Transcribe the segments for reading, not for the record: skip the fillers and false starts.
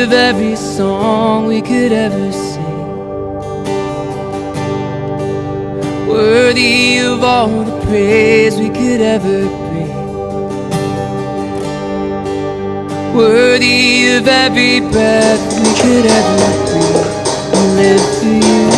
of every song we could ever sing, worthy of all the praise we could ever bring, worthy of every breath we could ever breathe. We live for you.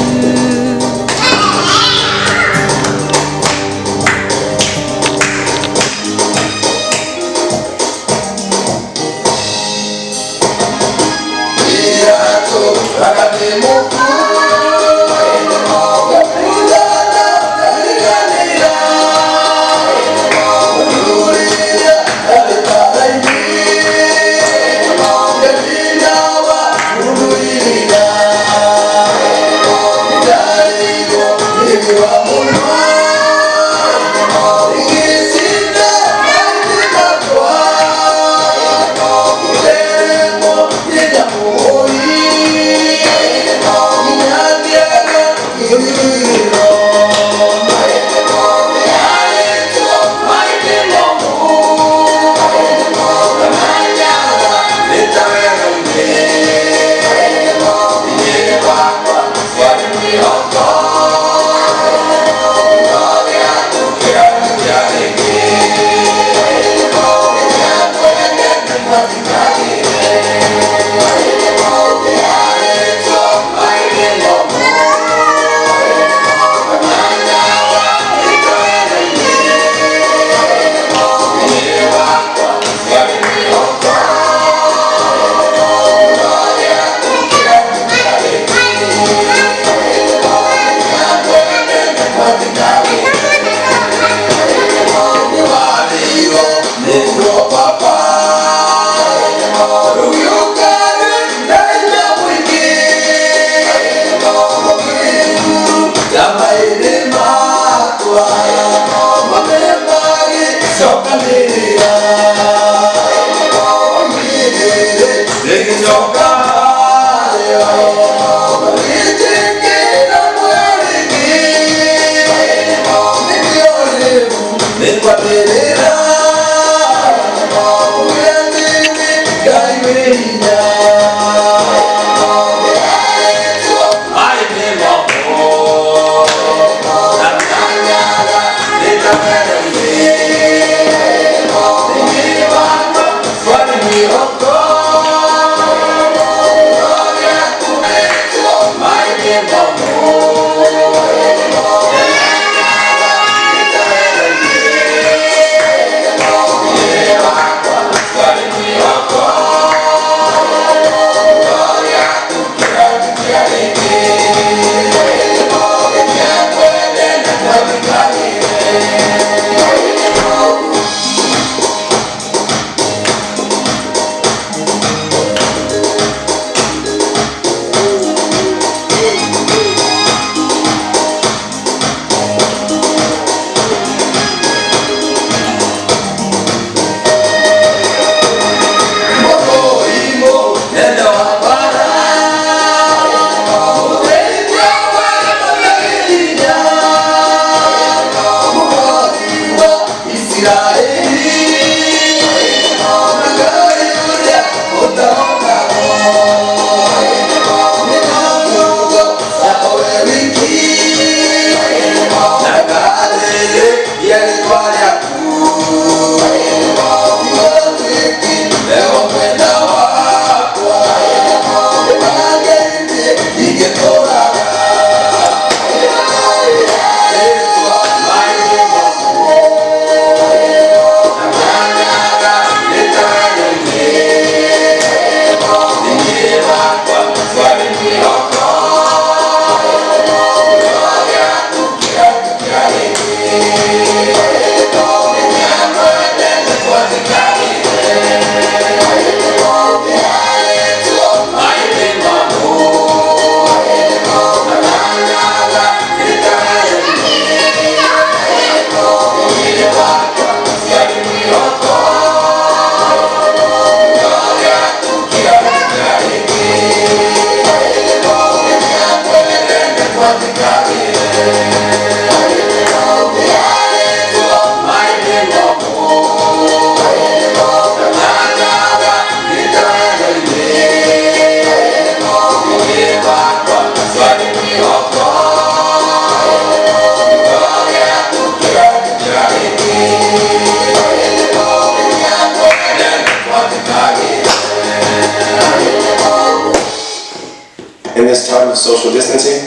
social distancing.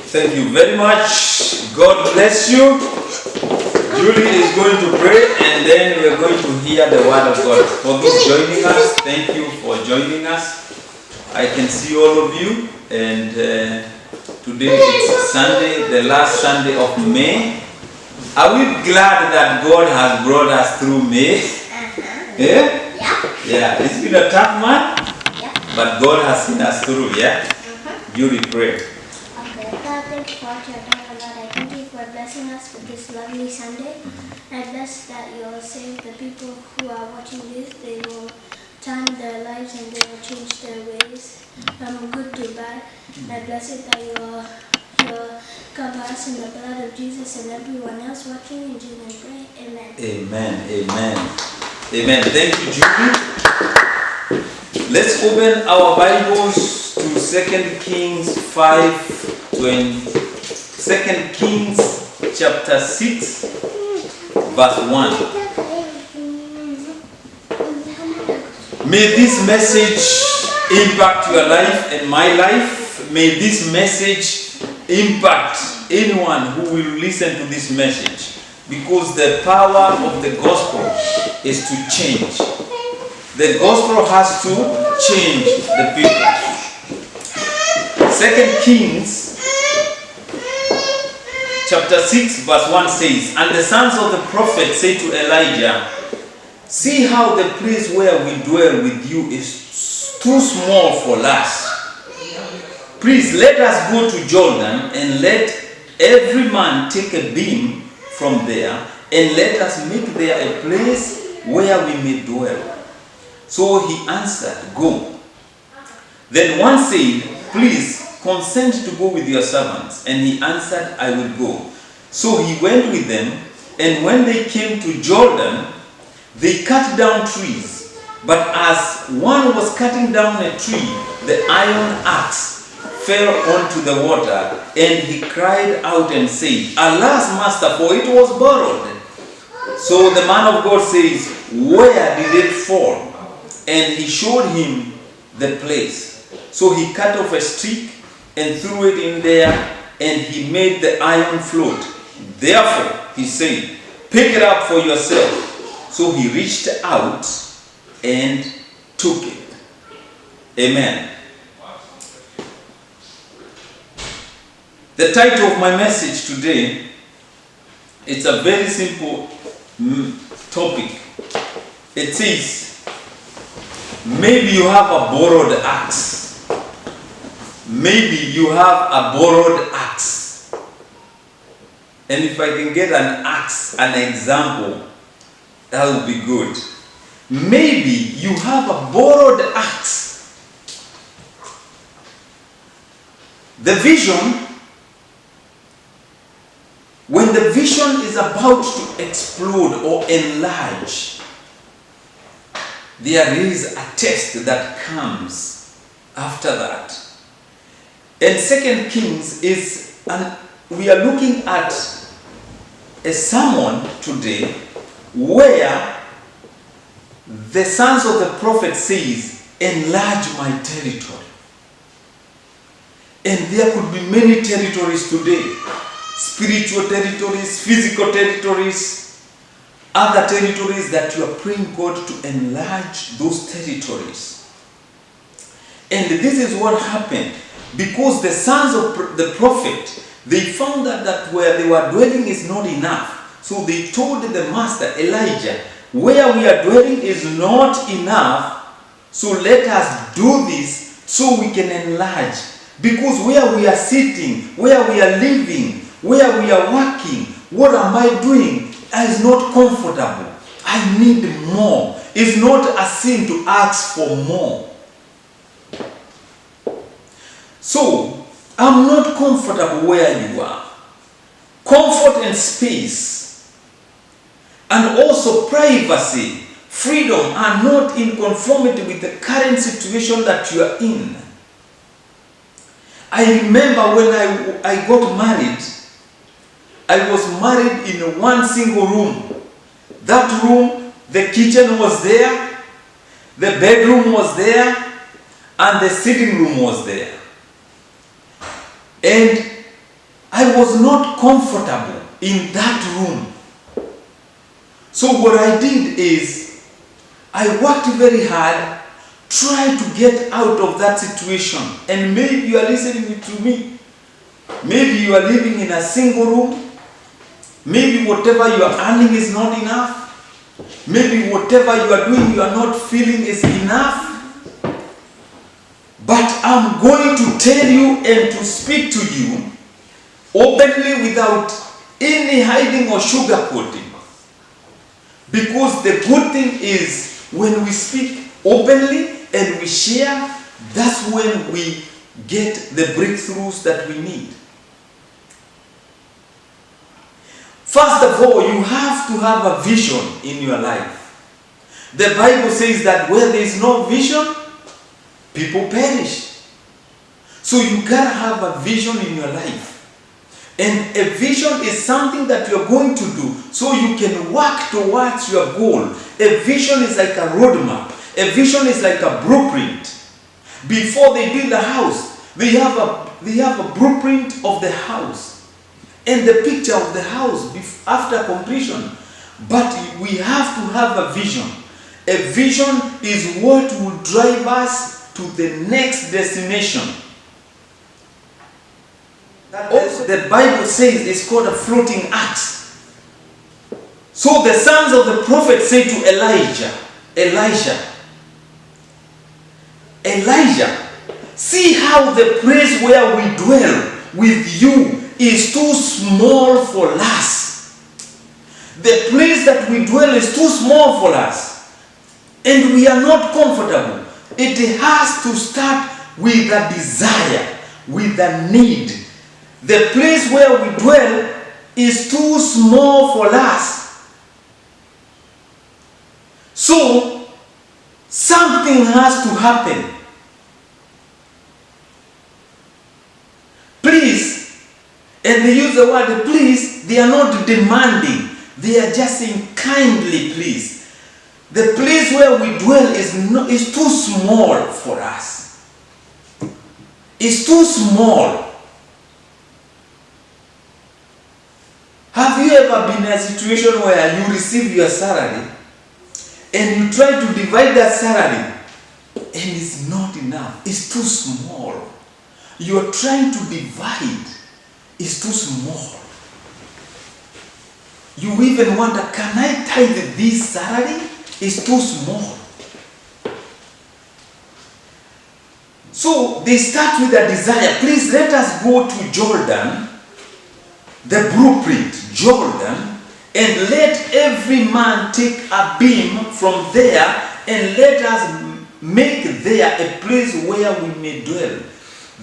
Thank you very much. God bless you. Julie is going to pray and then we're going to hear the word of God. For those joining us, thank you for joining us. I can see all of you, and today is Sunday, the last Sunday of May. Are we glad that God has brought us through May? Yeah? Yeah, it's been a tough month, but God has seen us through, yeah? Julie, pray. Okay, God, thank you for what you're doing, Lord. I thank you for blessing us with this lovely Sunday. I bless that you'll save the people who are watching this. They will turn their lives and they will change their ways from good to bad. I bless it that you'll cover us in the blood of Jesus and everyone else watching. In Jesus' name, amen. Amen, amen, amen. Thank you, Julie. Let's open our Bibles to 2 Kings 2 Kings chapter 6, verse 1. May this message impact your life and my life. May this message impact anyone who will listen to this message, because the power of the gospel is to change. The gospel has to change the people. 2 Kings chapter 6 verse 1 says, "And the sons of the prophet said to Elijah, see how the place where we dwell with you is too small for us. Please let us go to Jordan and let every man take a beam from there and let us make there a place where we may dwell." So he answered, "Go." Then one said, "Please consent to go with your servants." And he answered, "I will go." So he went with them, and when they came to Jordan, they cut down trees. But as one was cutting down a tree, the iron axe fell onto the water, and he cried out and said, "Alas, master, for it was borrowed." So the man of God says, "Where did it fall?" And he showed him the place. So he cut off a stick and threw it in there, and he made the iron float. Therefore, he said, "Pick it up for yourself." So he reached out and took it. Amen. The title of my message today, it's a very simple topic. It says, maybe you have a borrowed axe. Maybe you have a borrowed axe. And if I can get an axe, an example, that would be good. Maybe you have a borrowed axe. The vision, when the vision is about to explode or enlarge, there is a test that comes after that. And 2 Kings is, and we are looking at a sermon today where the sons of the prophet says, "Enlarge my territory." And there could be many territories today. Spiritual territories, physical territories, other territories that you are praying God to enlarge those territories. And this is what happened, because the sons of the prophet, they found that where they were dwelling is not enough. So they told the master, Elijah, "Where we are dwelling is not enough, so let us do this so we can enlarge. Because where we are sitting, where we are living, where we are working, what am I doing? Is not comfortable. I need more." It's not a sin to ask for more. So, I'm not comfortable where you are. Comfort and space, and also privacy, freedom are not in conformity with the current situation that you are in. I remember when I got married, I was married in one single room. That room, the kitchen was there, the bedroom was there, and the sitting room was there. And I was not comfortable in that room. So what I did is, I worked very hard, tried to get out of that situation. And maybe you are listening to me. Maybe you are living in a single room. Maybe whatever you are earning is not enough. Maybe whatever you are doing, you are not feeling is enough. But I'm going to tell you and to speak to you openly without any hiding or sugarcoating. Because the good thing is, when we speak openly and we share, that's when we get the breakthroughs that we need. First of all, you have to have a vision in your life. The Bible says that where there is no vision, people perish. So you gotta have a vision in your life. And a vision is something that you're going to do so you can work towards your goal. A vision is like a roadmap. A vision is like a blueprint. Before they build a house, they have a blueprint of the house and the picture of the house after completion. But we have to have a vision. A vision is what will drive us to the next destination. That also the Bible says is called a floating axe. So the sons of the prophet say to Elijah, see how the place where we dwell with you is too small for us. The place that we dwell is too small for us. And we are not comfortable. It has to start with a desire, with a need. The place where we dwell is too small for us. So, something has to happen. Please, and they use the word please, they are not demanding. They are just saying kindly please. The place where we dwell is too small for us. It's too small. Have you ever been in a situation where you receive your salary and you try to divide that salary and it's not enough? It's too small. You are trying to divide. It's too small. You even wonder, can I tithe this salary? It's too small. So they start with a desire. Please let us go to Jordan, the blueprint, Jordan, and let every man take a beam from there and let us make there a place where we may dwell.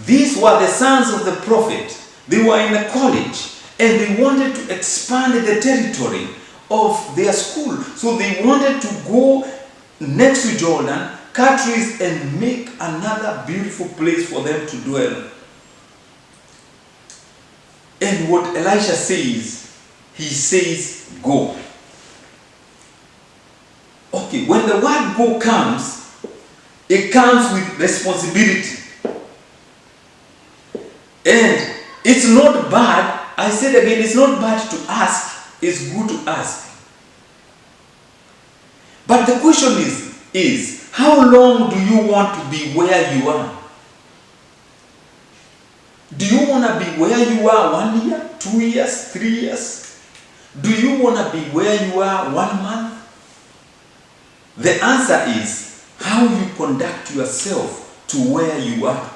These were the sons of the prophet. They were in a college and they wanted to expand the territory of their school. So they wanted to go next to Jordan, cut trees, and make another beautiful place for them to dwell. And what Elisha says, he says, go. Okay, when the word go comes, it comes with responsibility. And it's not bad. I said again, it's not bad to ask. It's good to ask. But the question is how long do you want to be where you are? Do you want to be where you are 1 year, 2 years, 3 years? Do you want to be where you are 1 month? The answer is how you conduct yourself to where you are.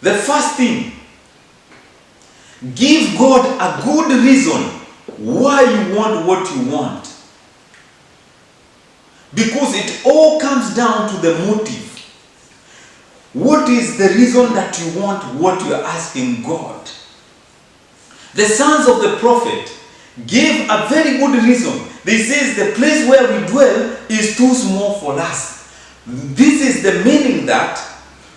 The first thing, give God a good reason why you want what you want. Because it all comes down to the motive. What is the reason that you want what you are asking God? The sons of the prophet gave a very good reason. They says the place where we dwell is too small for us. This is the meaning that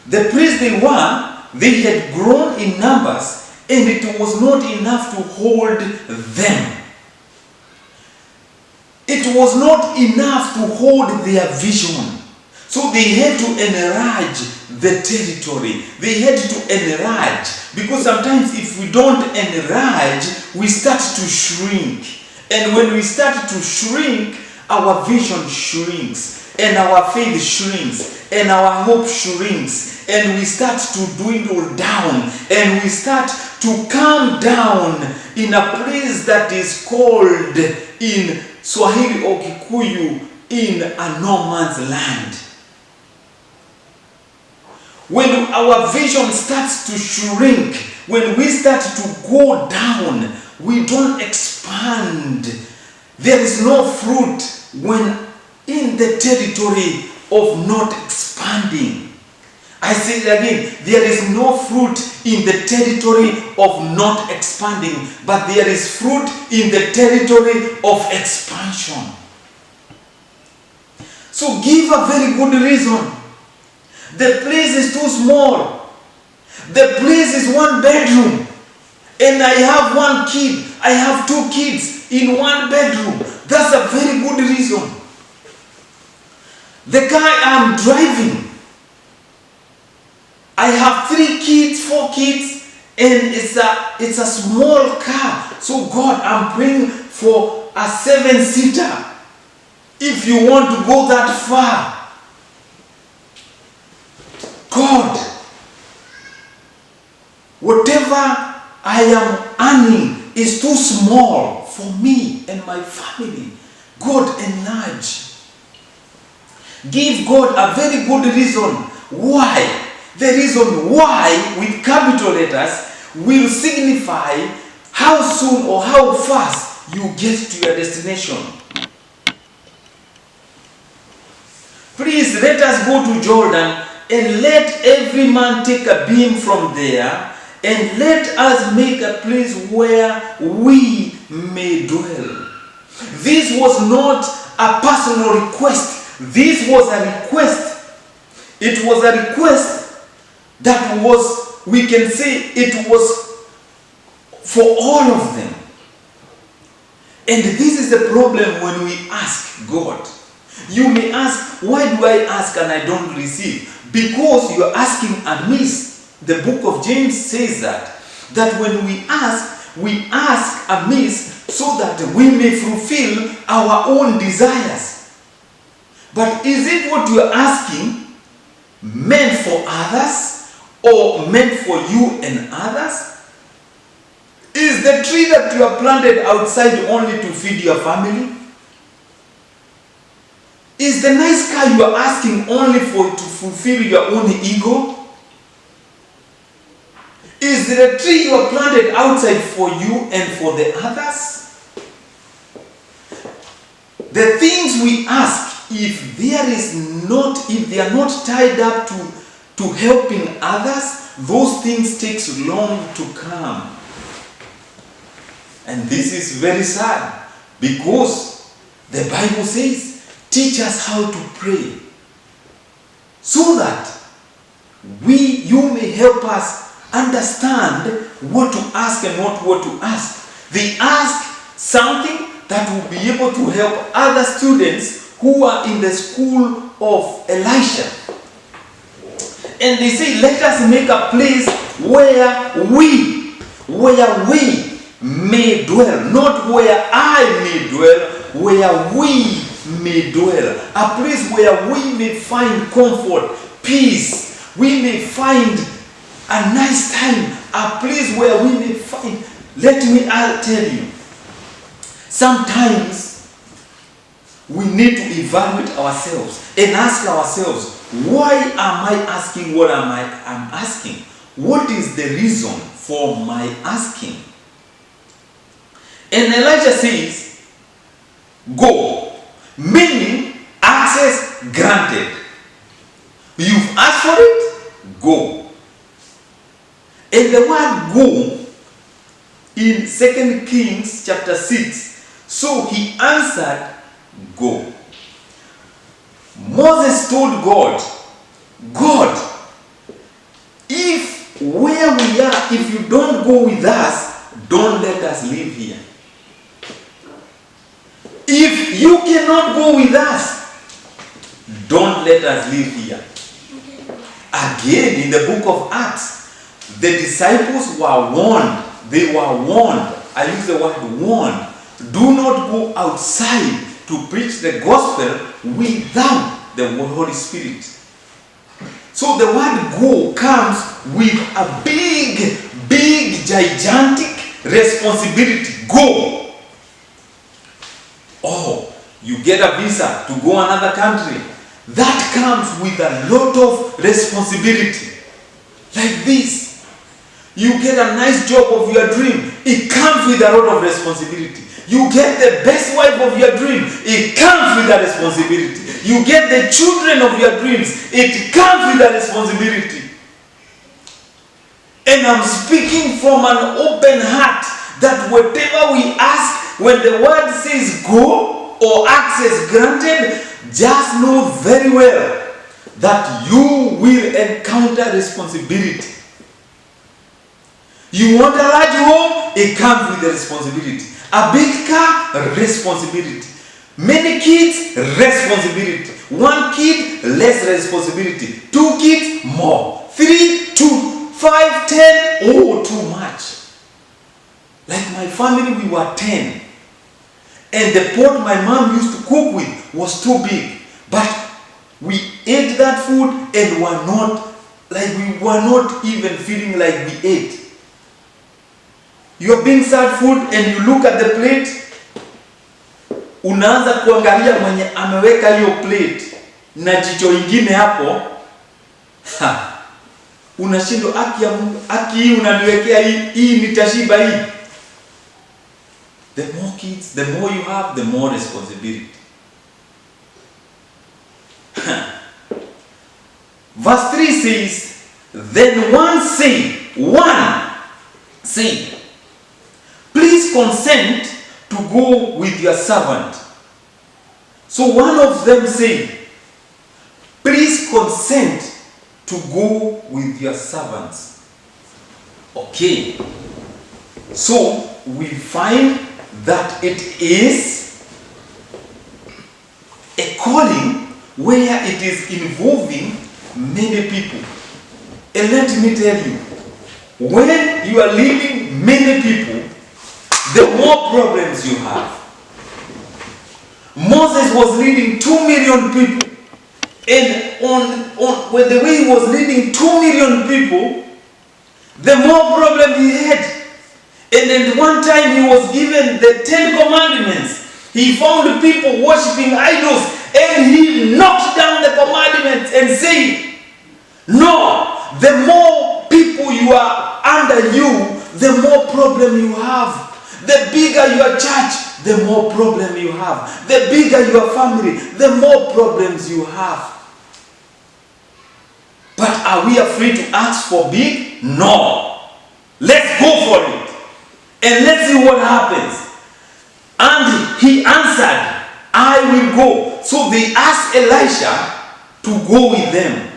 the place they were, they had grown in numbers and it was not enough to hold them. It was not enough to hold their vision. So they had to enlarge the territory. They had to enlarge. Because sometimes if we don't enlarge, we start to shrink. And when we start to shrink, our vision shrinks. And our faith shrinks. And our hope shrinks. And we start to dwindle down. And we start to come down in a place that is called in Swahili or Kikuyu in a no man's land. When our vision starts to shrink, when we start to go down, we don't expand. There is no fruit when in the territory of not expanding. I say it again, there is no fruit in the territory of not expanding, but there is fruit in the territory of expansion. So give a very good reason. The place is too small. The place is 1 bedroom. And I have 1 kid. I have 2 kids in 1 bedroom. That's a very good reason. The car I'm driving, I have 3 kids, 4 kids, and it's a small car. So God, I'm praying for a 7-seater. If you want to go that far, God, whatever I am earning is too small for me and my family. God, enlarge. Give God a very good reason why. The reason why with capital letters will signify how soon or how fast you get to your destination. Please let us go to Jordan and let every man take a beam from there, and let us make a place where we may dwell. This was not a personal request. This was a request. It was a request that was, we can say, it was for all of them. And this is the problem when we ask God. You may ask, why do I ask and I don't receive? Because you are asking amiss. The book of James says that when we ask amiss so that we may fulfill our own desires. But is it what you are asking meant for others or meant for you and others? Is the tree that you have planted outside only to feed your family? Is the nice car you are asking only to fulfill your own ego? Is the tree you are planted outside for you and for the others? The things we ask, if they are not tied up to helping others, those things takes long to come. And this is very sad, because the Bible says, teach us how to pray, so that you may help us understand what to ask and not what to ask. They ask something that will be able to help other students who are in the school of Elisha. And they say, let us make a place where we may dwell. Not where I may dwell, where we may dwell. A place where we may find comfort, peace. We may find a nice time. A place where we may find. I'll tell you. Sometimes we need to evaluate ourselves and ask ourselves, why am I asking what I'm asking? What is the reason for my asking? And Elijah says, go. Meaning, access granted. You've asked for it, go. And the word go in 2 Kings chapter 6. So he answered, go. Moses told God, if where we are, if you don't go with us, don't let us live here. If you cannot go with us, Don't let us live here. Again, in the book of Acts, the disciples were warned. They were warned. I use the word warned. Do not go outside to preach the gospel without the Holy Spirit. So the word go comes with a big, gigantic responsibility. Go. Oh, you get a visa to go another country. That comes with a lot of responsibility. Like this. You get a nice job of your dream. It comes with a lot of responsibility. You get the best wife of your dream. It comes with a responsibility. You get the children of your dreams. It comes with a responsibility. And I'm speaking from an open heart that whatever we ask, when the word says go or access granted, just know very well that you will encounter responsibility. You want a large home, it comes with a responsibility. A big car, responsibility. Many kids, responsibility. One kid, less responsibility. 2 kids, more. 3, 2, 5, 10, oh, too much. Like my family, we were 10. And the pot my mom used to cook with was too big. But we ate that food and we were not even feeling like we ate. You are being served food and you look at the plate, unaanza kuangalia mwenye ameweka hiyo plate na jicho ingine hapo. Unashindwa aki hii unaniwekea hii nitashiba hii. The more kids, the more you have, the more responsibility. Verse 3 says, then one said, please consent to go with your servant. So one of them said, please consent to go with your servants. Okay. So we find that it is a calling where it is involving many people. And let me tell you, when you are leading many people, the more problems you have. Moses was leading 2 million people. And when the way he was leading 2 million people, the more problems he had. And at one time he was given the 10 commandments. He found people worshipping idols and he knocked down the commandments and said, no, the more people you are under you, the more problem you have. The bigger your church, the more problem you have. The bigger your family, the more problems you have. But are we afraid to ask for big? No. Let's go for it. And let's see what happens. And he answered, I will go. So they asked Elisha to go with them.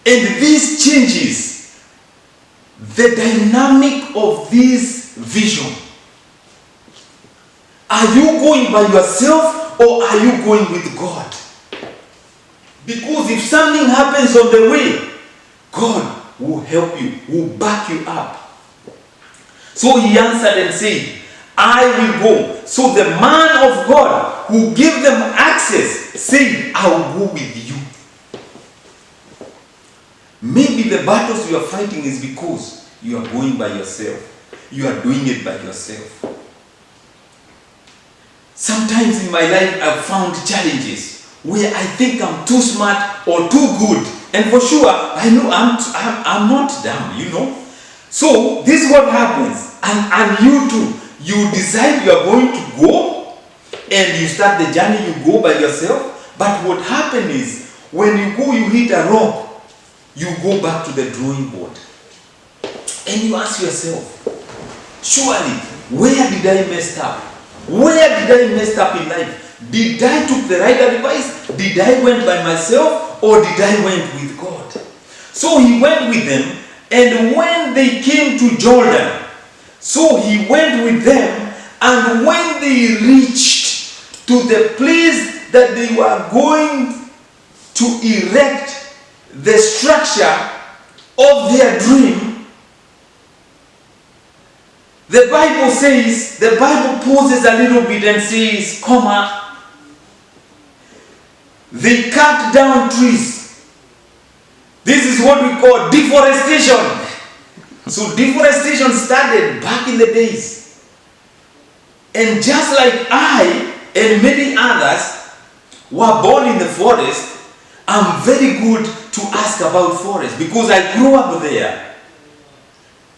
And this changes the dynamic of this vision. Are you going by yourself or are you going with God? Because if something happens on the way, God will help you, will back you up. So he answered and said, I will go. So the man of God who gave them access said, I will go with you. Maybe the battles you are fighting is because you are going by yourself. You are doing it by yourself. Sometimes in my life I've found challenges where I think I'm too smart or too good. And for sure, I know I'm not dumb, you know. So this is what happens. And you too, you decide you are going to go and you start the journey, you go by yourself. But what happens is when you go, you hit a rock, you go back to the drawing board. And you ask yourself, surely, where did I mess up? Where did I mess up in life? Did I took the right advice? Did I went by myself? Or did I went with God? So he went with them, and when they came to Jordan, so he went with them, and when they reached to the place that they were going to erect the structure of their dream, the Bible pauses a little bit and says, comma, they cut down trees. This is what we call deforestation. So deforestation started back in the days. And just like I and many others were born in the forest, I'm very good to ask about forest because I grew up there.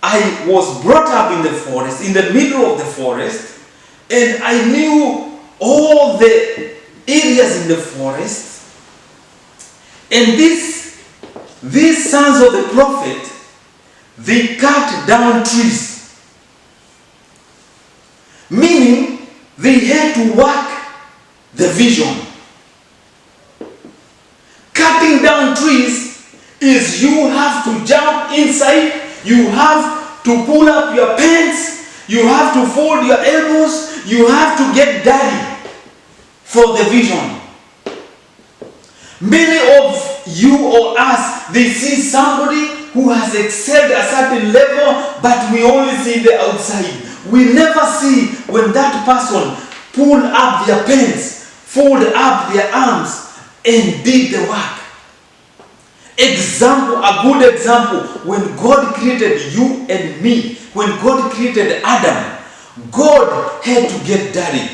I was brought up in the forest, in the middle of the forest, and I knew all the areas in the forest. And these sons of the prophet, they cut down trees. Meaning, they had to work the vision. Cutting down trees is you have to jump inside, you have to pull up your pants, you have to fold your elbows, you have to get dirty for the vision. Many of you or us, they see somebody who has excelled a certain level, but we only see the outside. We never see when that person pulled up their pants, folded up their arms, and did the work. A good example, when God created you and me, when God created Adam, God had to get dirty.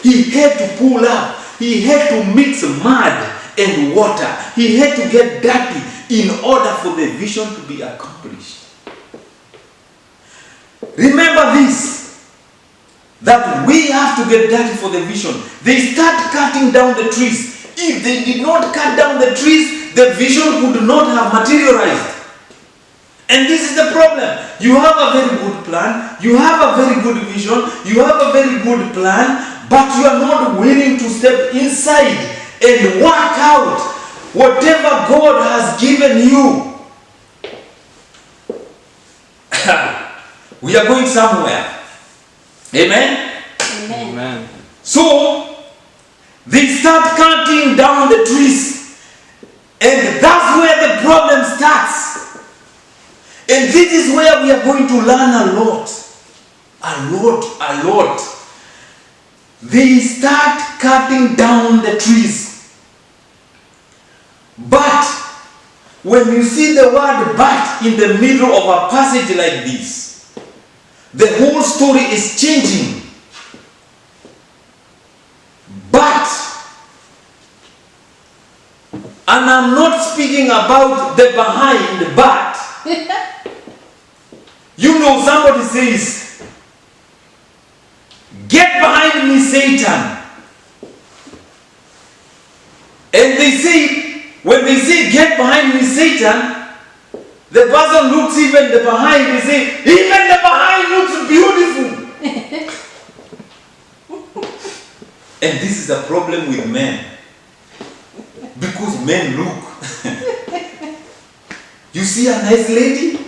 He had to pull up. He had to mix mud and water. He had to get dirty in order for the vision to be accomplished. Remember this, that we have to get dirty for the vision. They start cutting down the trees. If they did not cut down the trees, the vision would not have materialized. And this is the problem. You have a very good plan, you have a very good vision, you have a very good plan, but you are not willing to step inside and work out whatever God has given you. We are going somewhere. Amen? Amen. So, they start cutting down the trees. And that's where the problem starts. And this is where we are going to learn a lot. A lot. They start cutting down the trees. But when you see the word but in the middle of a passage like this, the whole story is changing. But, and I'm not speaking about the behind, but you know, somebody says, get behind me, Satan. And they say, when they say get behind me, Satan, the person looks even the behind, they say, even the behind looks beautiful. And this is a problem with men. Because men look. You see a nice lady,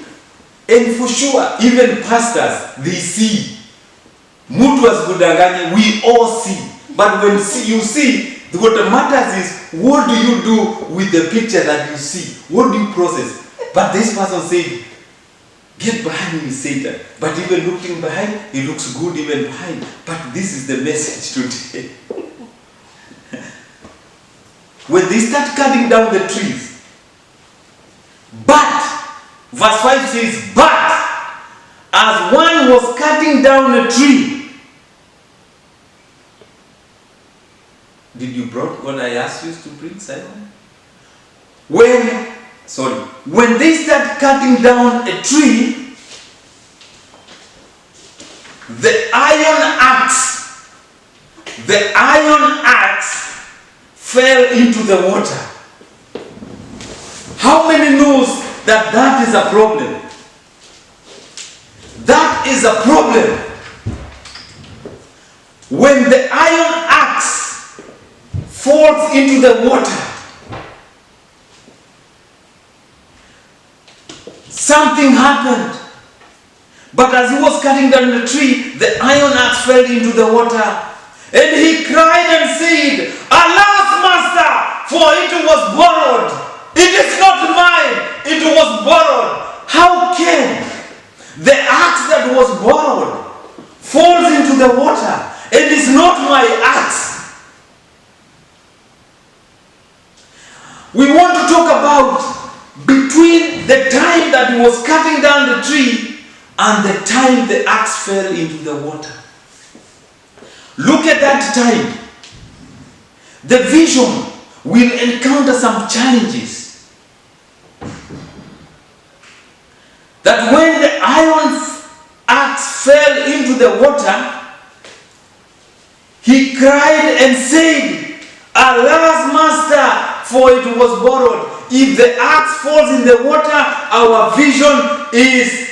and for sure, even pastors, they see. Mutu asikudanganye, we all see. But when you see, what matters is, what do you do with the picture that you see? What do you process? But this person said, get behind me, Satan. But even looking behind, he looks good even behind. But this is the message today. When they start cutting down the trees, but, verse 5 says, but, as one was cutting down a tree. Did you brought what I asked you to bring, Simon? When they start cutting down a tree, the iron axe fell into the water. How many knows that that is a problem? That is a problem. When the iron axe falls into the water, something happened. But as he was cutting down the tree, the iron axe fell into the water. And he cried and said, alas, master, for it was borrowed. It is not mine, it was borrowed. How can the axe that was borrowed falls into the water and is not my axe? We want to talk about between the time that he was cutting down the tree and the time the axe fell into the water. Look at that time. The vision will encounter some challenges. That when the iron axe fell into the water, he cried and said, "Alas, master, for it was borrowed." If the axe falls in the water, our vision is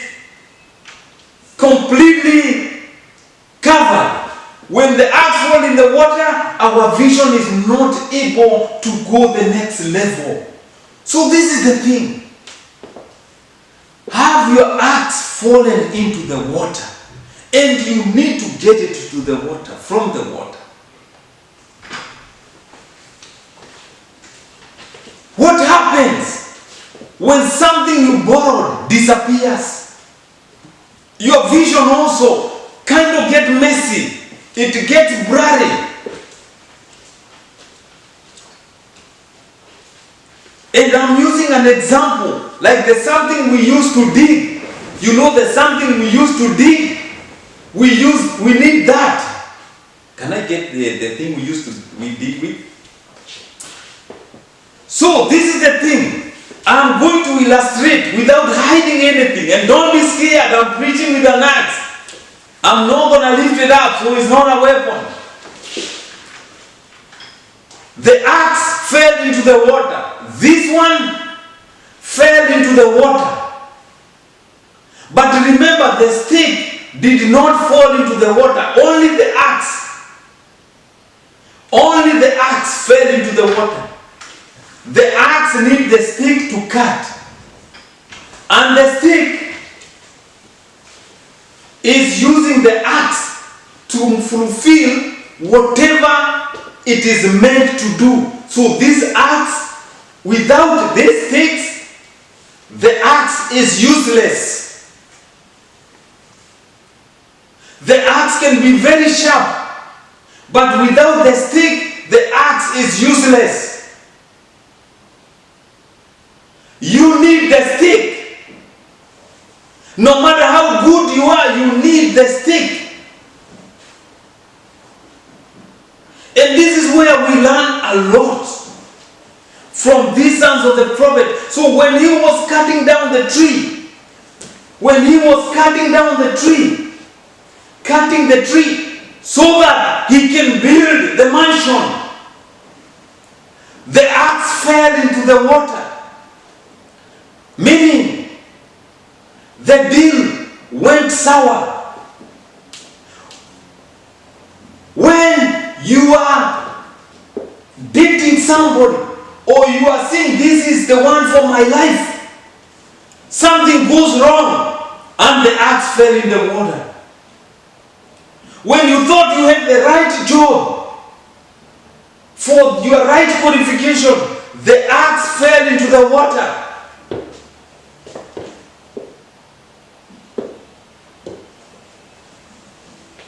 completely covered. When the axe falls in the water, our vision is not able to go the next level. So this is the thing. Have your axe fallen into the water, and you need to get it to the water, from the water. What happens when something you borrowed disappears? Your vision also kind of gets messy. It gets blurry. And I'm using an example, like there's something we used to dig. You know, there's something we used to dig. We need that. Can I get the thing we dig with? So this is the thing. I'm going to illustrate without hiding anything. And don't be scared, I'm preaching with an axe. I'm not going to lift it up, so it's not a weapon. The axe fell into the water. This one fell into the water. But remember, the stick did not fall into the water. Only the axe. Only the axe fell into the water. The axe needs the stick to cut. And the stick is using the axe to fulfill whatever it is meant to do. So this axe, without these sticks, the axe is useless. The axe can be very sharp, but without the stick, the axe is useless. You need the stick. No matter how good you are, you need the stick. And this is where we learn a lot from these sons of the prophet. So when he was cutting down the tree, cutting the tree so that he can build the mansion, the axe fell into the water. Meaning, the deal went sour. When you are dating somebody, or you are saying this is the one for my life, something goes wrong and the axe fell in the water. When you thought you had the right job for your right qualification, the axe fell into the water.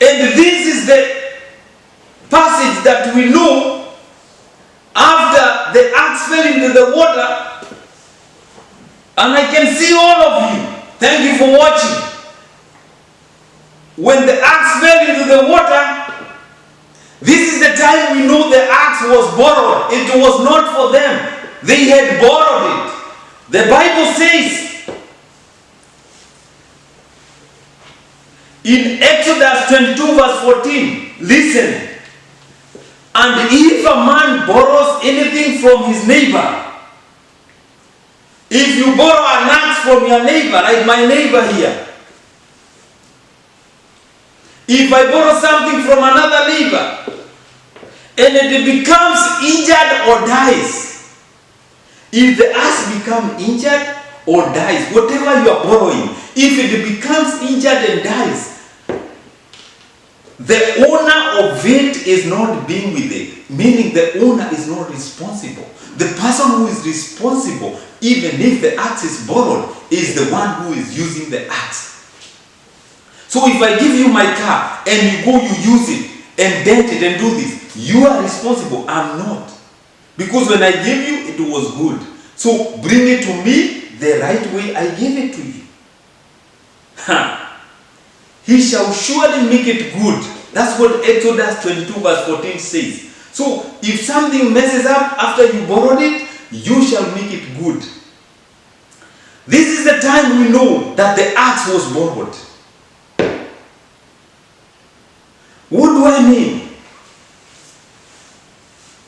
And this is the passage that we know after the axe fell into the water. And I can see all of you. Thank you for watching. When the axe fell into the water, this is the time we know the axe was borrowed. It was not for them. They had borrowed it. The Bible says in Exodus 22 verse 14, listen. And if a man borrows anything from his neighbor, if you borrow an axe from your neighbor, like my neighbor here, if I borrow something from another neighbor, and it becomes injured or dies, if the axe becomes injured or dies, whatever you are borrowing, if it becomes injured and dies, The owner of it is not being with it, meaning the owner is not responsible. The person who is responsible, even if the axe is borrowed, is the one who is using the axe. So if I give you my car and you go, you use it and dent it and do this, you are responsible. I'm not. Because when I gave you, it was good. So bring it to me the right way I gave it to you. He shall surely make it good. That's what Exodus 22 verse 14 says. So if something messes up after you borrowed it, you shall make it good. This is the time we know that the axe was borrowed. What do I mean?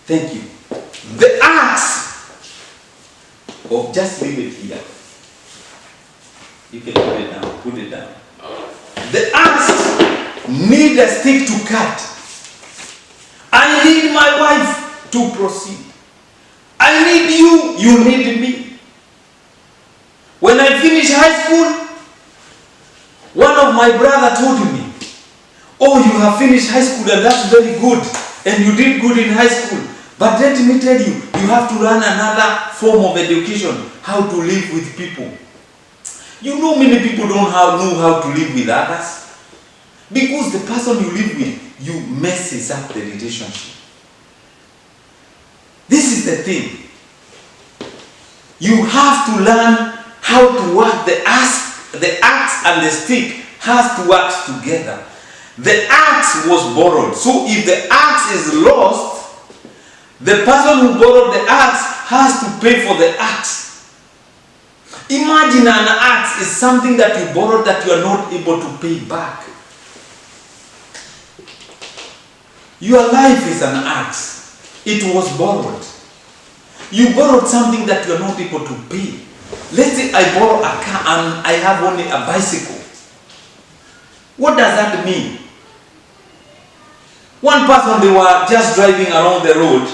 Thank you. The axe, oh, just leave it here. You can put it down. Put it down. The axe need a stick to cut. I need my wife to proceed. I need you. You need me. When I finished high school, one of my brother told me, "Oh, you have finished high school and that's very good. And you did good in high school. But let me tell you, you have to learn another form of education, how to live with people." You know many people don't know how to live with others. Because the person you live with, you messes up the relationship. This is the thing. You have to learn how to work the axe and the stick has to work together. The axe was borrowed. So if the axe is lost, the person who borrowed the axe has to pay for the axe. Imagine an axe is something that you borrowed that you are not able to pay back. Your life is an axe. It was borrowed. You borrowed something that you are not able to pay. Let's say I borrow a car and I have only a bicycle. What does that mean? One person, they were just driving around the road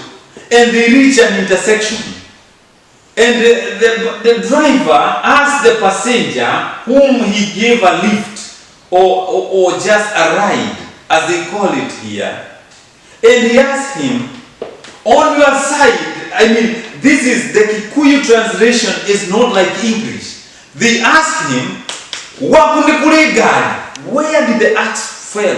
and they reached an intersection. And the driver asked the passenger whom he gave a lift or just a ride, as they call it here. And he asked him, on your side, I mean, this is the Kikuyu translation is not like English. They asked him, where did the axe fall?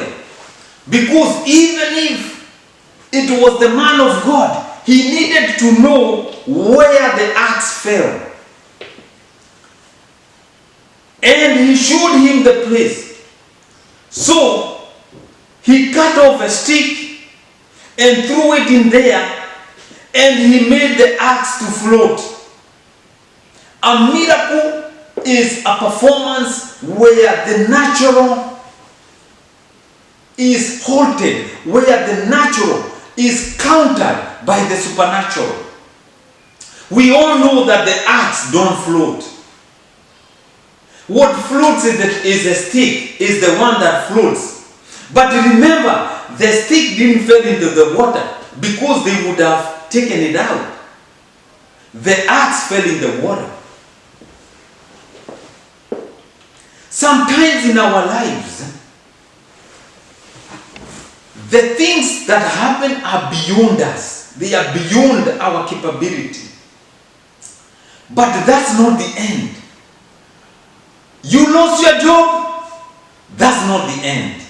Because even if it was the man of God, he needed to know where the axe fell. And he showed him the place. So he cut off a stick and threw it in there, and he made the axe to float. A miracle is a performance where the natural is halted, where the natural is countered by the supernatural. We all know that the axe don't float. What floats is a stick, is the one that floats. But remember, the stick didn't fall into the water because they would have taken it out. The axe fell in the water. Sometimes in our lives, the things that happen are beyond us. They are beyond our capability. But that's not the end. You lost your job, that's not the end.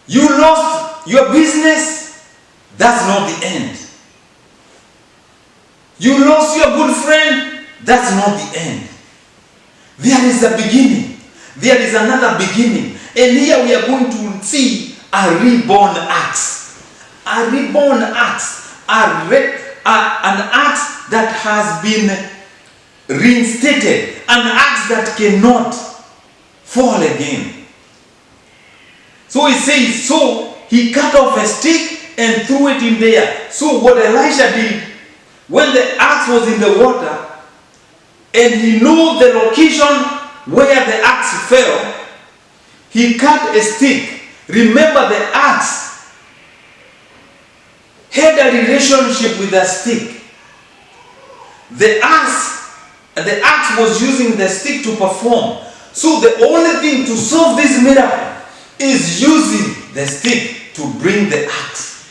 You lost your business, that's not the end. You lost your good friend, that's not the end. There is a beginning. There is another beginning. And here we are going to see a reborn axe. A reborn axe. An axe that has been reinstated. An axe that cannot fall again. So it says, so he cut off a stick and threw it in there. So what Elisha did, when the axe was in the water, and he knew the location where the axe fell, he cut a stick. Remember, the axe had a relationship with the stick. The axe was using the stick to perform. So the only thing to solve this miracle is using the stick to bring the axe.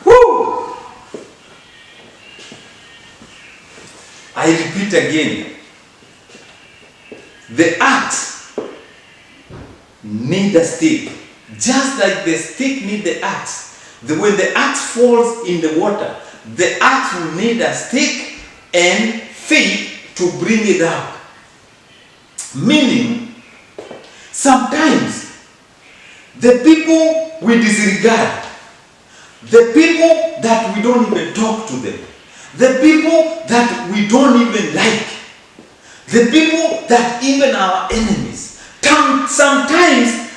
Woo! I repeat again. The axe need a stick. Just like the stick need the axe. When the axe falls in the water, the axe will need a stick and feet to bring it up. Meaning, sometimes the people we disregard, the people that we don't even talk to them, the people that we don't even like, the people that even our enemies, sometimes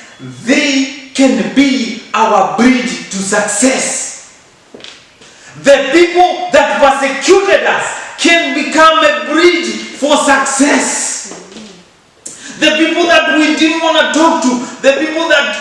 they can be our bridge to success. The people that persecuted us can become a bridge for success. The people that we didn't want to talk to, the people that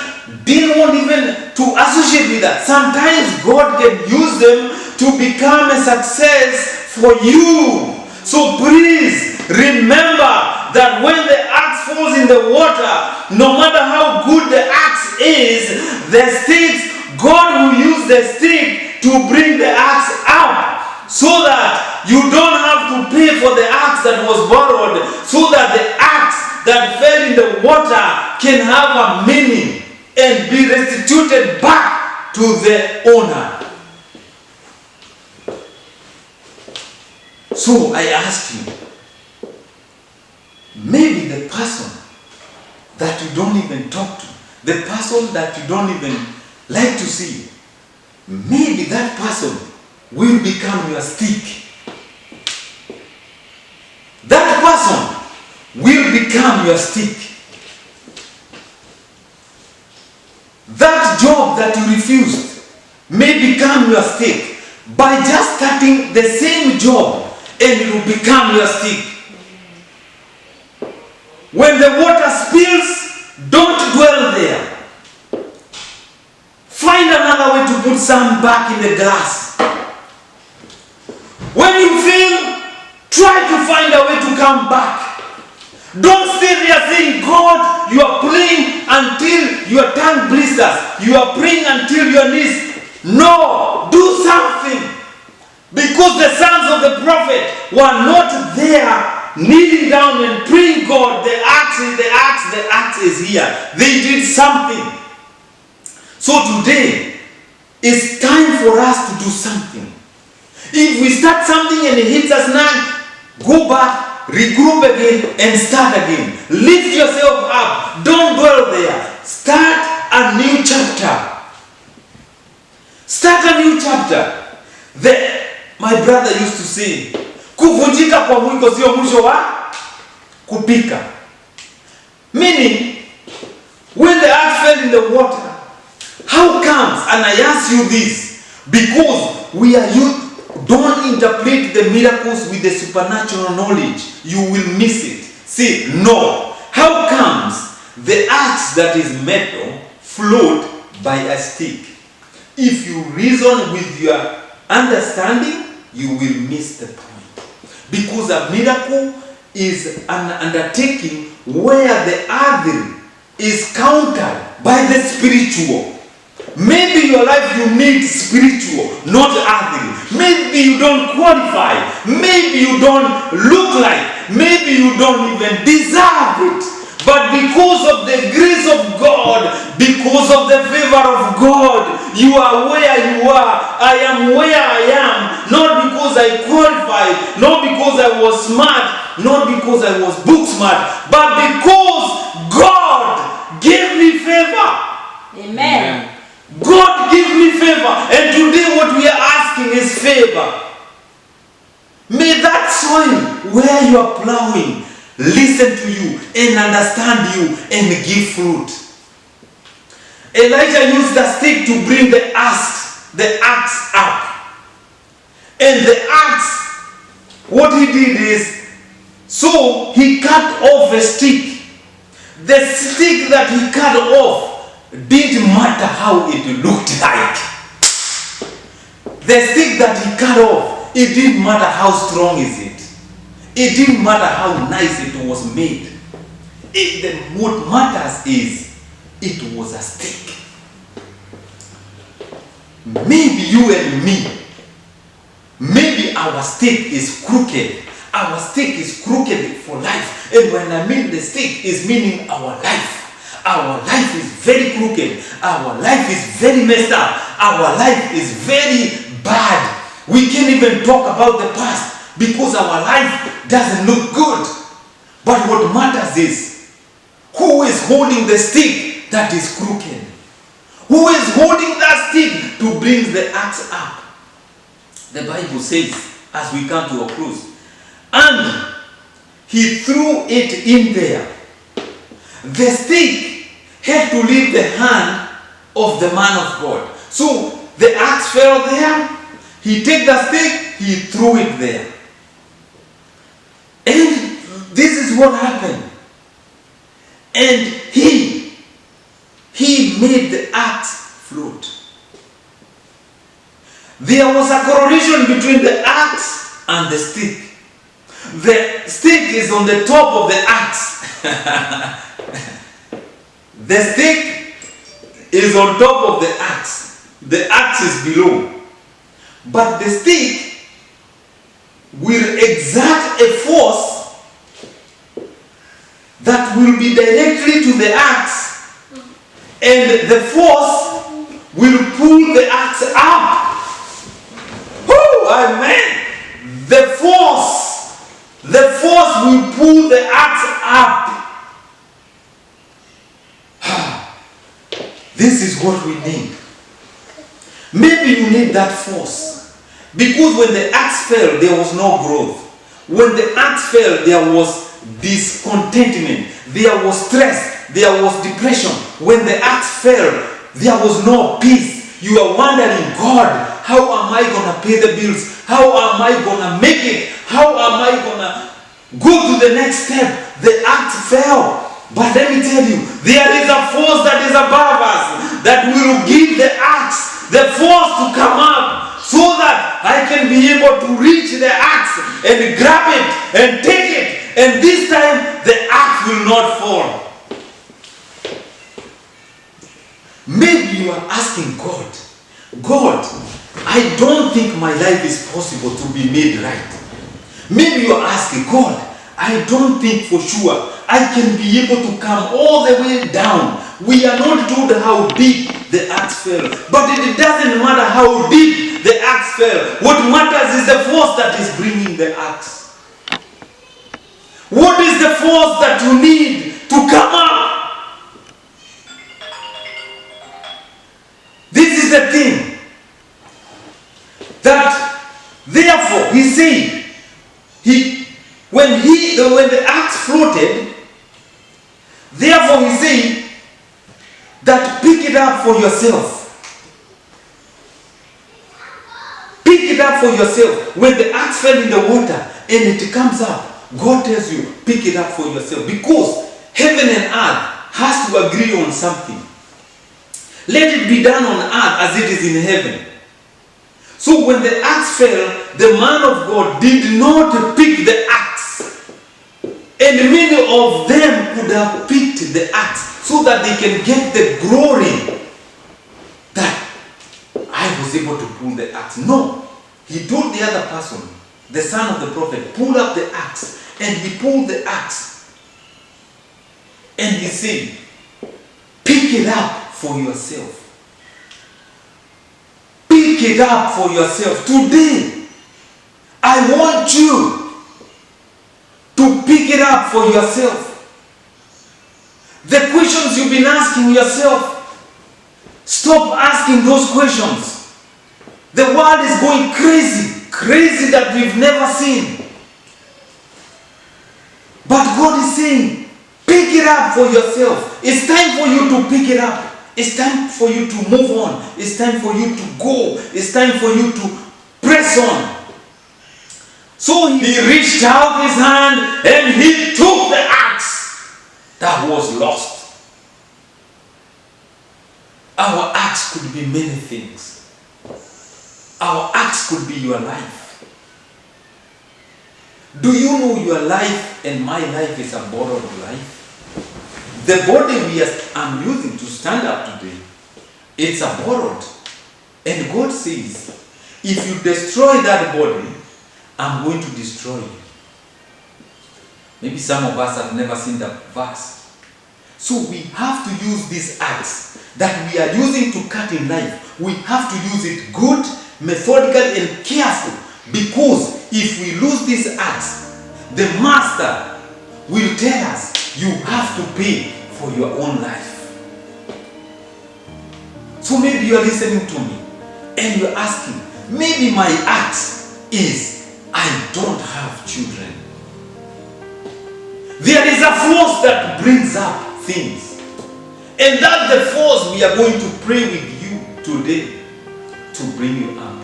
didn't want even to associate with us, sometimes God can use them to become a success for you. So please remember that when the axe falls in the water, no matter how good the axe is, the sticks, God will use the stick to bring the axe up, so that you don't have to pay for the axe that was borrowed, so that the axe that fell in the water can have a meaning and be restituted back to the owner. So I ask you, maybe the person that you don't even talk to, the person that you don't even like to see, maybe that person will become your stick. That person will become your stick. That job that you refused may become your stick by just starting the same job, and it will become your stick. When the water spills, don't dwell there. Find another way to put some back in the glass. When you fail, try to find a way to come back. Don't stay there saying, God, you are praying until your tongue blisters. You are praying until your knees. No, do something. Because the sons of the prophet were not there kneeling down and praying, God, the axe is here. They did something. So today, it's time for us to do something. If we start something and it hits us now, go back, regroup again, and start again. Lift yourself up. Don't dwell there. Start a new chapter. Start a new chapter. My brother used to say, kuvunjika kwa mwiko sio mwisho wa kupika. Meaning, when the axe fell in the water, how comes, and I ask you this, because you don't interpret the miracles with the supernatural knowledge, you will miss it. See, no. How comes the axe that is metal float by a stick? If you reason with your understanding, you will miss the point. Because a miracle is an undertaking where the earthly is countered by the spiritual. Maybe your life you need spiritual, not earthly. Maybe you don't qualify. Maybe you don't look like. Maybe you don't even deserve it. But because of the grace of God, because of the favor of God, you are where you are. I am where I am. Not because I qualified, not because I was smart, not because I was book smart, but because God gave me favor. Amen. God give me favor. And today what we are asking is favor. May that soil where you are plowing listen to you and understand you and give fruit. Elijah used the stick to bring the axe up. And the axe, what he did is, so he cut off a stick. The stick that he cut off didn't matter how it looked like. The stick that he cut off, it didn't matter how strong is it. It didn't matter how nice it was made. what matters is, it was a stick. Maybe you and me, maybe our stick is crooked. Our stick is crooked for life. And when I mean the stick, is meaning our life. Our life is very crooked. Our life is very messed up. Our life is very bad. We can't even talk about the past because our life doesn't look good. But what matters is, who is holding the stick that is crooked? Who is holding that stick to bring the axe up? The Bible says, as we come to a close, and he threw it in there. The stick had to leave the hand of the man of God. So the axe fell there. He took the stick, he threw it there. And this is what happened. And he made the axe float. There was a correlation between the axe and the stick. The stick is on the top of the axe. The stick is on top of the axe. The axe is below. But the stick will exert a force that will be directly to the axe, and the force will pull the axe up. Whoo, amen. The force will pull the axe up. This is what we need. Maybe you need that force. Because when the axe fell, there was no growth. When the axe fell, there was discontentment. There was stress. There was depression. When the axe fell, there was no peace. You are wondering, God, how am I going to pay the bills? How am I going to make it? How am I going to go to the next step? The axe fell. But let me tell you, there is a force that is above us that will give the axe the force to come up so that I can be able to reach the axe and grab it and take it. And this time, the axe will not fall. Maybe you are asking God, God, I don't think my life is possible to be made right. Maybe you are asking, God, I don't think for sure I can be able to come all the way down. We are not told how deep the axe fell, but it doesn't matter how deep the axe fell. What matters is the force that is bringing the axe. What is the force that you need to come up? This is the thing. That therefore he said, when the axe floated, therefore he said that pick it up for yourself. Pick it up for yourself. When the axe fell in the water and it comes up, God tells you, pick it up for yourself. Because heaven and earth has to agree on something. Let it be done on earth as it is in heaven. So when the axe fell, the man of God did not pick the axe. And many of them could have picked the axe so that they can get the glory that I was able to pull the axe. No. He told the other person, the son of the prophet, pull up the axe. And he pulled the axe. And he said, pick it up for yourself. Pick it up for yourself. Today, I want you to pick it up for yourself. The questions you've been asking yourself, stop asking those questions. The world is going crazy that we've never seen. But God is saying, pick it up for yourself. It's time for you to pick it up. It's time for you to move on. It's time for you to go. It's time for you to press on. So he reached out his hand and he took the axe that was lost. Our axe could be many things. Our axe could be your life. Do you know your life and my life is a borrowed life? The body I'm using to stand up today, it's a borrowed. And God says, if you destroy that body, I'm going to destroy you. Maybe some of us have never seen that verse. So we have to use this axe that we are using to cut in life. We have to use it good, methodical, and careful. Because if we lose this axe, the master will tell us, you have to pay for your own life. So maybe you are listening to me and you're asking, maybe my axe is, I don't have children. There is a force that brings up things. And that's the force we are going to pray with you today to bring you up.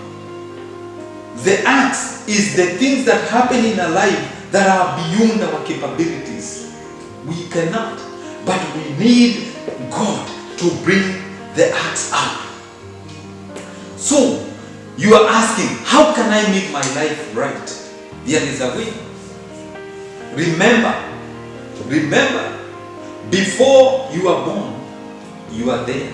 The axe is the things that happen in our life that are beyond our capabilities. We cannot, but we need God to bring the axe up. So, you are asking, how can I make my life right? There is a way. Remember, before you are born, you are there.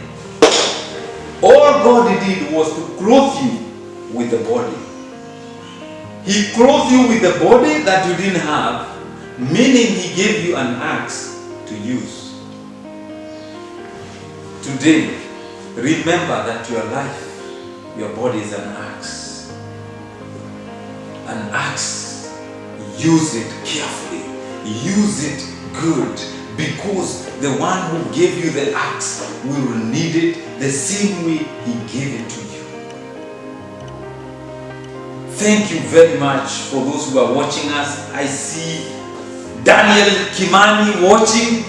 All God did was to clothe you with the body. He clothed you with the body that you didn't have, meaning He gave you an axe to use. Today, remember that your life, your body is an axe. An axe. Use it carefully. Use it good. Because the one who gave you the axe will need it the same way He gave it to you. Thank you very much for those who are watching us. I see Daniel Kimani watching,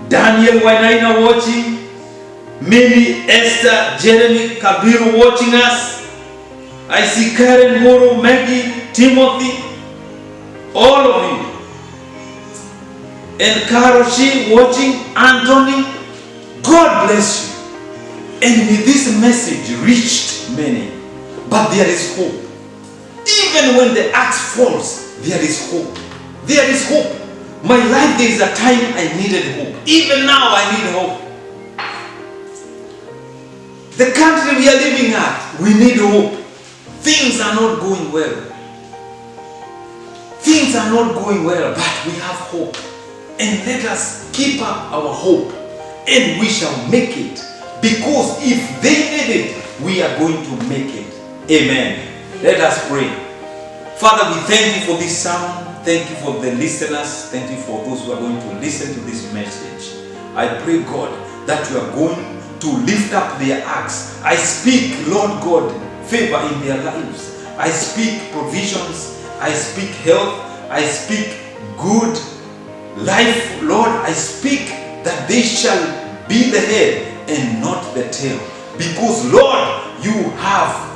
Daniel Wainaina watching, Mimi, Esther, Jeremy, Kabiru watching us. I see Karen, Moro, Maggie, Timothy, all of you. And Karoshi watching, Anthony. God bless you. And may this message reached many. But there is hope. Even when the axe falls, there is hope. There is hope. My life, there is a time I needed hope. Even now I need hope. The country we are living at, we need hope. Things are not going well. Things are not going well, but we have hope. And let us keep up our hope, and we shall make it. Because if they made it, we are going to make it. Amen. Let us pray. Father, we thank you for this sermon. Thank you for the listeners. Thank you for those who are going to listen to this message. I pray, God, that you are going to lift up their axe. I speak, Lord God, favor in their lives. I speak provisions. I speak health. I speak good life, Lord. I speak that they shall be the head and not the tail. Because, Lord, you have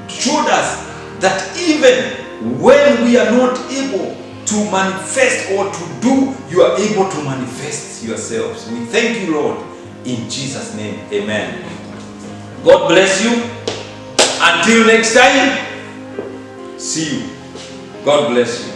showed us that even when we are not able to manifest or to do, you are able to manifest yourselves. We thank you, Lord, in Jesus' name. Amen. God bless you. Until next time, see you. God bless you.